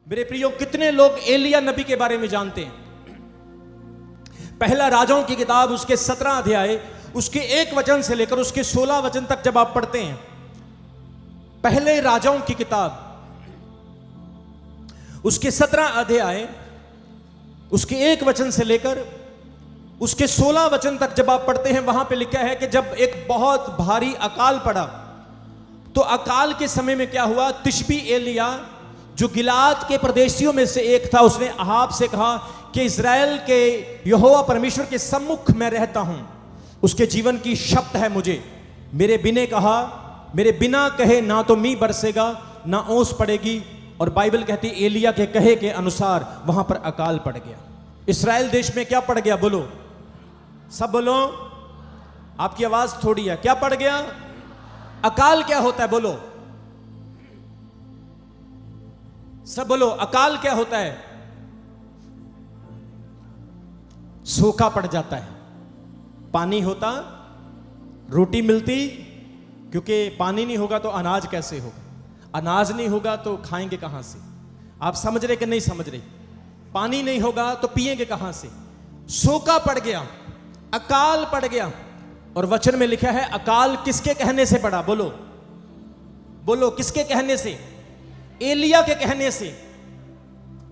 मेरे प्रियो, कितने लोग एलिया नबी के बारे में जानते हैं? पहला राजाओं की किताब उसके 17 अध्याय उसके 1 वचन से लेकर उसके 16 वचन तक जब आप पढ़ते हैं, पहले राजाओं की किताब उसके 17 अध्याय उसके 1 वचन से लेकर उसके 16 वचन तक जब आप पढ़ते हैं, वहां पे लिखा है कि जब एक बहुत भारी अकाल पड़ा, तो अकाल के समय में क्या हुआ, तिशबी एलिया जो गिलाद के प्रदेशियों में से एक था, उसने अहाब से कहा कि इज़राइल के यहोवा परमेश्वर के सम्मुख मैं रहता हूं, उसके जीवन की शपथ है मुझे, मेरे बिना कहे ना तो मींह बरसेगा ना ओस पड़ेगी। और बाइबल कहती एलिया के कहे के अनुसार वहां पर अकाल पड़ गया। इस्राएल देश में क्या पड़ गया? बोलो, सब बोलो, आपकी आवाज थोड़ी है। क्या पड़ गया? अकाल क्या होता है? बोलो, सब बोलो, अकाल क्या होता है? सूखा पड़ जाता है, पानी होता, रोटी मिलती, क्योंकि पानी नहीं होगा तो अनाज कैसे होगा, अनाज नहीं होगा तो खाएंगे कहां से? आप समझ रहे कि नहीं समझ रहे? पानी नहीं होगा तो पिएंगे कहां से? सूखा पड़ गया, अकाल पड़ गया। और वचन में लिखा है अकाल किसके कहने से पड़ा? बोलो बोलो, किसके कहने से? एलिया के कहने से।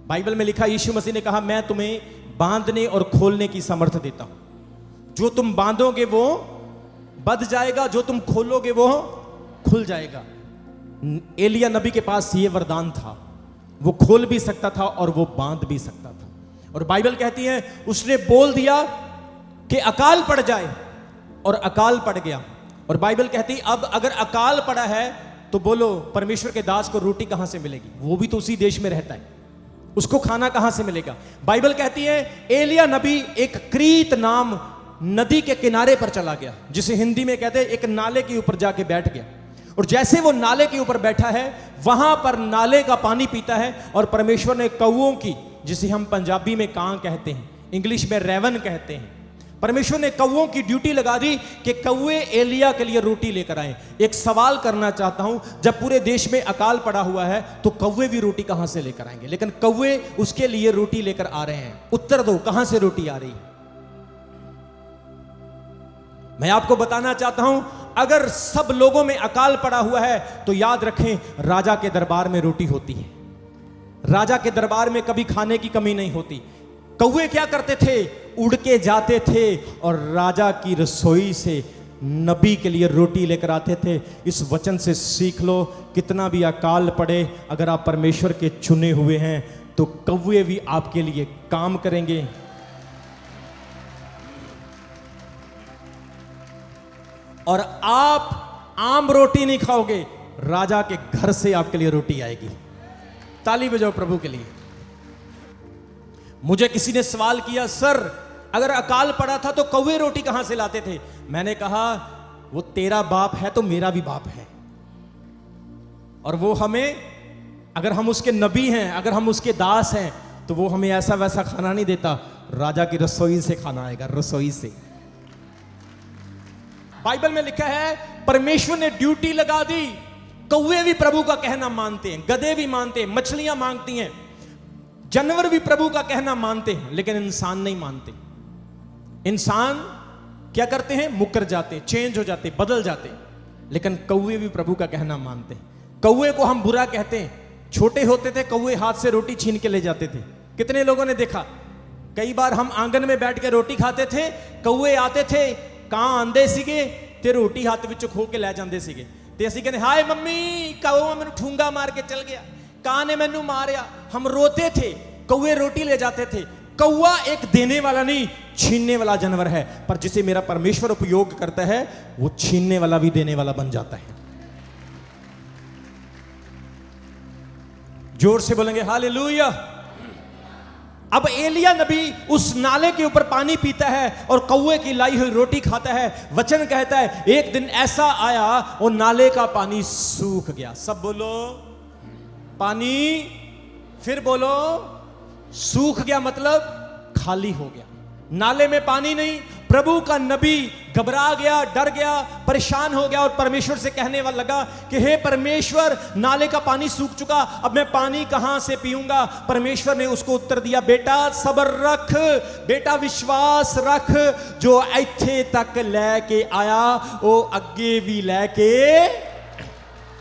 बाइबल में लिखा, यीशु मसीह ने कहा मैं तुम्हें बांधने और खोलने की सामर्थ्य देता हूं। जो तुम बांधोगे वो बंध जाएगा, जो तुम खोलोगे वो खुल जाएगा। एलिया नबी के पास ये वरदान था, वो खोल भी सकता था और वो बांध भी सकता था। और बाइबल कहती है उसने बोल दिया कि अकाल पड़ जाए, और अकाल पड़ गया। और बाइबल कहती अब अगर अकाल पड़ा है तो बोलो, परमेश्वर के दास को रोटी कहां से मिलेगी? वो भी तो उसी देश में रहता है, उसको खाना कहां से मिलेगा? बाइबल कहती है एलिया नबी एक क्रीत नाम नदी के किनारे पर चला गया, जिसे हिंदी में कहते हैं एक नाले के ऊपर जाके बैठ गया। और जैसे वो नाले के ऊपर बैठा है, वहां पर नाले का पानी पीता है, और परमेश्वर ने कौओं की, जिसे हम पंजाबी में कां कहते हैं, इंग्लिश में रेवन कहते हैं, परमेश्वर ने कौओं की ड्यूटी लगा दी कि कौए एलिया के लिए रोटी लेकर आए। एक सवाल करना चाहता हूं, जब पूरे देश में अकाल पड़ा हुआ है तो कौए भी रोटी कहां से लेकर आएंगे? लेकिन कौए उसके लिए रोटी लेकर आ रहे हैं। उत्तर दो, कहां से रोटी आ रही है? मैं आपको बताना चाहता हूं, अगर सब लोगों में अकाल पड़ा हुआ है तो याद रखें राजा के दरबार में रोटी होती है। राजा के दरबार में कभी खाने की कमी नहीं होती। कौवे क्या करते थे? उड़ के जाते थे और राजा की रसोई से नबी के लिए रोटी लेकर आते थे। इस वचन से सीख लो, कितना भी अकाल पड़े, अगर आप परमेश्वर के चुने हुए हैं तो कौवे भी आपके लिए काम करेंगे। और आप आम रोटी नहीं खाओगे, राजा के घर से आपके लिए रोटी आएगी। ताली बजाओ प्रभु के लिए। मुझे किसी ने सवाल किया, सर अगर अकाल पड़ा था तो कौवे रोटी कहां से लाते थे? मैंने कहा वो तेरा बाप है तो मेरा भी बाप है, और वो हमें, अगर हम उसके नबी हैं, अगर हम उसके दास हैं, तो वो हमें ऐसा वैसा खाना नहीं देता, राजा की रसोई से खाना आएगा, रसोई से। बाइबल में लिखा है परमेश्वर ने ड्यूटी लगा दी। कौवे भी प्रभु का कहना मानते हैं, गधे भी मानते हैं, मछलियां मांगती हैं, जानवर भी प्रभु का कहना मानते हैं, लेकिन इंसान नहीं मानते। इंसान क्या करते हैं? मुकर जाते, चेंज हो जाते, बदल जाते। लेकिन कौवे भी प्रभु का कहना मानते हैं। कौवे को हम बुरा कहते हैं। छोटे होते थे कौवे हाथ से रोटी छीन के ले जाते थे। कितने लोगों ने देखा? कई बार हम आंगन में बैठ के रोटी खाते थे, कौवे आते थे, कहां आंदे सीगे ते रोटी हाथ विच खो के ले जांदे सीगे, ते असीं कहने हाय मम्मी कौवा मैनू ठूंगा मार के चल गया, कां ने मैनू मारिया। हम रोते थे, कौवे रोटी ले जाते थे। कौवा एक देने वाला नहीं, छीनने वाला जानवर है, पर जिसे मेरा परमेश्वर उपयोग करता है वो छीनने वाला भी देने वाला बन जाता है। जोर से बोलेंगे हालेलुया। अब एलिया नबी उस नाले के ऊपर पानी पीता है और कौवे की लाई हुई रोटी खाता है। वचन कहता है एक दिन ऐसा आया और नाले का पानी सूख गया। सब बोलो पानी, फिर बोलो सूख गया, मतलब खाली हो गया। नाले में पानी नहीं। प्रभु का नबी घबरा गया, डर गया, परेशान हो गया और परमेश्वर से कहने वाला लगा कि हे परमेश्वर, नाले का पानी सूख चुका, अब मैं पानी कहां से पीऊंगा। परमेश्वर ने उसको उत्तर दिया, बेटा सबर रख, बेटा विश्वास रख, जो इत्थे तक लेके आया वो अगे भी लेके,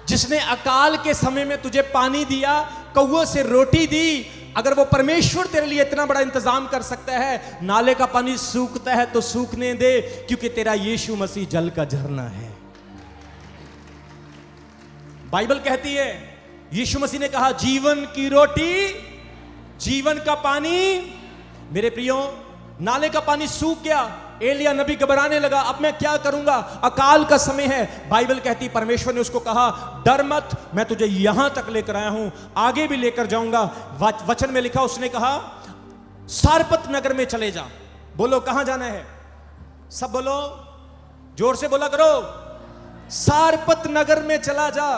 जिसने अकाल के समय में तुझे पानी दिया, कौओं से रोटी दी, अगर वो परमेश्वर तेरे लिए इतना बड़ा इंतजाम कर सकता है, नाले का पानी सूखता है तो सूखने दे, क्योंकि तेरा यीशु मसीह जल का झरना है। बाइबल कहती है, यीशु मसीह ने कहा जीवन की रोटी, जीवन का पानी। मेरे प्रियो, नाले का पानी सूख गया, एलिया नबी घबराने लगा, अब मैं क्या करूंगा, अकाल का समय है। बाइबल कहती, परमेश्वर ने उसको कहा डर मत, मैं तुझे यहां तक लेकर आया हूं, आगे भी लेकर जाऊंगा। वचन में लिखा, उसने कहा सारपत नगर में चले जा। बोलो कहां जाना है, सब बोलो, जोर से बोला करो, सारपत नगर में चला जा।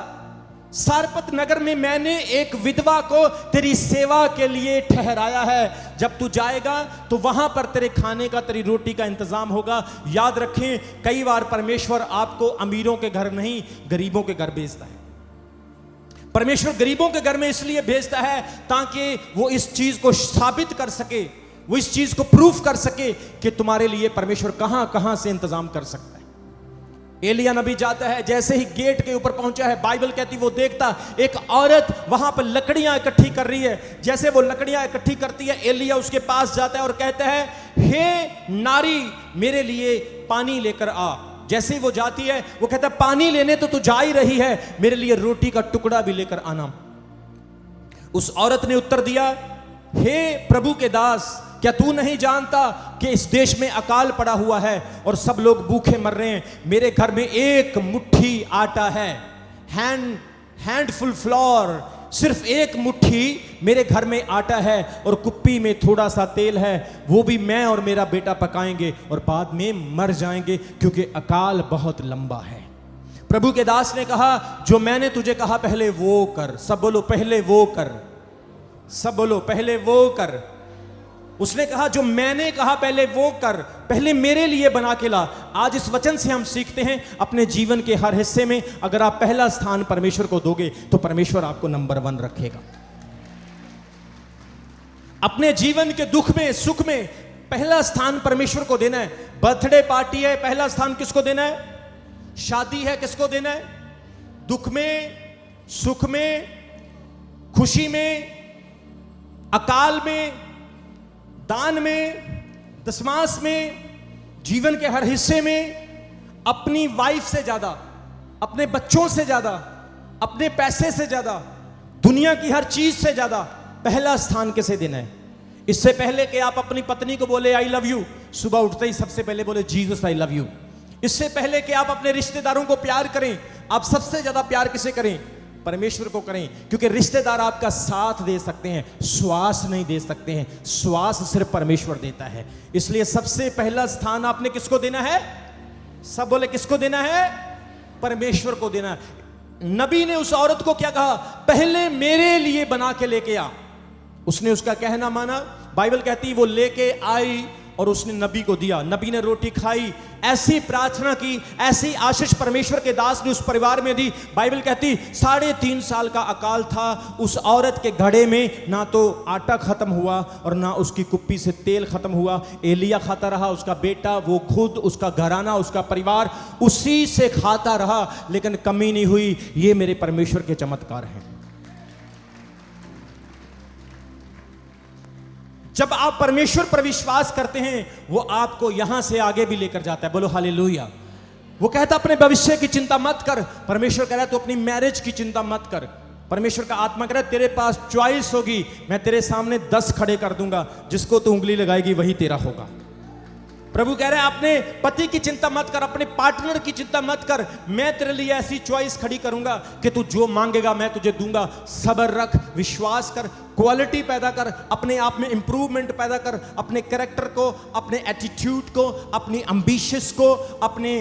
सारपत नगर में मैंने एक विधवा को तेरी सेवा के लिए ठहराया है, जब तू जाएगा तो वहां पर तेरे खाने का, तेरी रोटी का इंतजाम होगा। याद रखें, कई बार परमेश्वर आपको अमीरों के घर नहीं, गरीबों के घर भेजता है। परमेश्वर गरीबों के घर में इसलिए भेजता है ताकि वो इस चीज को साबित कर सके, वो इस चीज को प्रूफ कर सके कि तुम्हारे लिए परमेश्वर कहां कहां से इंतजाम कर सकता है। एलिया नबी जाता है, जैसे ही गेट के ऊपर पहुंचा है, बाइबल कहती वो देखता एक औरत वहां पर लकड़ियां इकट्ठी कर रही है। जैसे वो लकड़ियां इकट्ठी करती है, एलिया उसके पास जाता है और कहता है, हे नारी, मेरे लिए पानी लेकर आ। जैसे ही वो जाती है, वो कहता है पानी लेने तो तू जा ही रही है, मेरे लिए रोटी का टुकड़ा भी लेकर आना। उस औरत ने उत्तर दिया, हे प्रभु के दास, क्या तू नहीं जानता कि इस देश में अकाल पड़ा हुआ है और सब लोग भूखे मर रहे हैं। मेरे घर में एक मुट्ठी आटा है, हैंडफुल फ्लोर, सिर्फ एक मुट्ठी मेरे घर में आटा है और कुप्पी में थोड़ा सा तेल है, वो भी मैं और मेरा बेटा पकाएंगे और बाद में मर जाएंगे, क्योंकि अकाल बहुत लंबा है। प्रभु के दास ने कहा, जो मैंने तुझे कहा पहले वो कर। सब बोलो पहले वो कर, सब बोलो पहले वो कर। उसने कहा जो मैंने कहा पहले वो कर, पहले मेरे लिए बना के ला। आज इस वचन से हम सीखते हैं, अपने जीवन के हर हिस्से में अगर आप पहला स्थान परमेश्वर को दोगे तो परमेश्वर आपको नंबर 1 रखेगा। अपने जीवन के दुख में, सुख में पहला स्थान परमेश्वर को देना है। बर्थडे पार्टी है, पहला स्थान किसको देना है? शादी है, किसको देना है? दुख में, सुख में, खुशी में, अकाल में, दान में, दशमांश में, जीवन के हर हिस्से में अपनी वाइफ से ज्यादा, अपने बच्चों से ज्यादा, अपने पैसे से ज्यादा, दुनिया की हर चीज से ज्यादा पहला स्थान किसे देना है? इससे पहले कि आप अपनी पत्नी को बोले आई लव यू, सुबह उठते ही सबसे पहले बोले जीसस आई लव यू। इससे पहले कि आप अपने रिश्तेदारों को प्यार करें, आप सबसे ज्यादा प्यार किसे करें? परमेश्वर को करें, क्योंकि रिश्तेदार आपका साथ दे सकते हैं, श्वास नहीं दे सकते हैं। श्वास सिर्फ परमेश्वर देता है। इसलिए सबसे पहला स्थान आपने किसको देना है? सब बोले किसको देना है? परमेश्वर को देना है। नबी ने उस औरत को क्या कहा? पहले मेरे लिए बना के लेके आ। उसने उसका कहना माना। बाइबल कहती वो लेके आई और उसने नबी को दिया। नबी ने रोटी खाई, ऐसी प्रार्थना की, ऐसी आशीष परमेश्वर के दास ने उस परिवार में दी। बाइबल कहती 3.5 साल का अकाल था। उस औरत के घड़े में ना तो आटा खत्म हुआ और ना उसकी कुप्पी से तेल खत्म हुआ। एलिया खाता रहा, उसका बेटा, वो खुद, उसका घराना, उसका परिवार उसी से खाता रहा, लेकिन कमी नहीं हुई। ये मेरे परमेश्वर के चमत्कार हैं। जब आप परमेश्वर पर विश्वास करते हैं, वो आपको यहां से आगे भी लेकर जाता है। बोलो हालेलुया। वो कहता अपने भविष्य की चिंता मत कर। परमेश्वर कह रहा है तो अपनी मैरिज की चिंता मत कर। परमेश्वर का आत्मा कह रहा है तेरे पास चॉइस होगी, मैं तेरे सामने 10 खड़े कर दूंगा, जिसको तू उंगली लगाएगी वही तेरा होगा। प्रभु कह रहे हैं अपने पति की चिंता मत कर, अपने पार्टनर की चिंता मत कर, मैं तेरे लिए ऐसी चॉइस खड़ी करूंगा कि तू जो मांगेगा मैं तुझे दूंगा। सब्र रख, विश्वास कर, क्वालिटी पैदा कर, अपने आप में इंप्रूवमेंट पैदा कर, अपने कैरेक्टर को, अपने एटीट्यूड को, अपनी एम्बिशंस को, अपने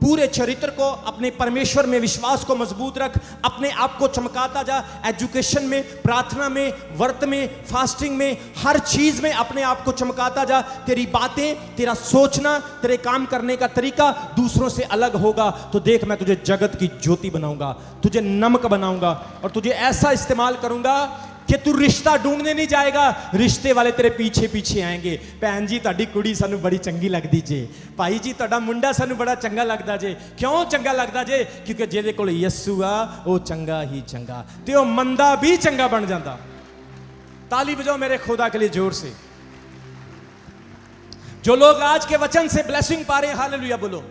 पूरे चरित्र को, अपने परमेश्वर में विश्वास को मजबूत रख, अपने आप को चमकाता जा। एजुकेशन में, प्रार्थना में, व्रत में, फास्टिंग में, हर चीज में अपने आप को चमकाता जा। तेरी बातें, तेरा सोचना, तेरे काम करने का तरीका दूसरों से अलग होगा तो देख, मैं तुझे जगत की ज्योति बनाऊंगा, तुझे नमक बनाऊंगा और तुझे ऐसा इस्तेमाल करूंगा कि तू रिश्ता ढूंढने नहीं जाएगा, रिश्ते वाले तेरे पीछे पीछे आएंगे। भैन जी ਤੁਹਾਡੀ ਕੁੜੀ ਸਾਨੂੰ बड़ी चंगी लगती जे, भाई जी ਤੁਹਾਡਾ ਮੁੰਡਾ ਸਾਨੂੰ बड़ा चंगा लगता जे। क्यों चंगा लगता जे? क्योंकि ਜਿਹਦੇ ਕੋਲ ਯਿਸੂ आ वो चंगा ही चंगा, ਤੇ ਉਹ ਮੰਦਾ भी चंगा बन जाता। ताली बजाओ मेरे खुदा के लिए जोर से। जो लोग आज के वचन से ब्लेसिंग पा रहे हैं, हालेलुया बोलो।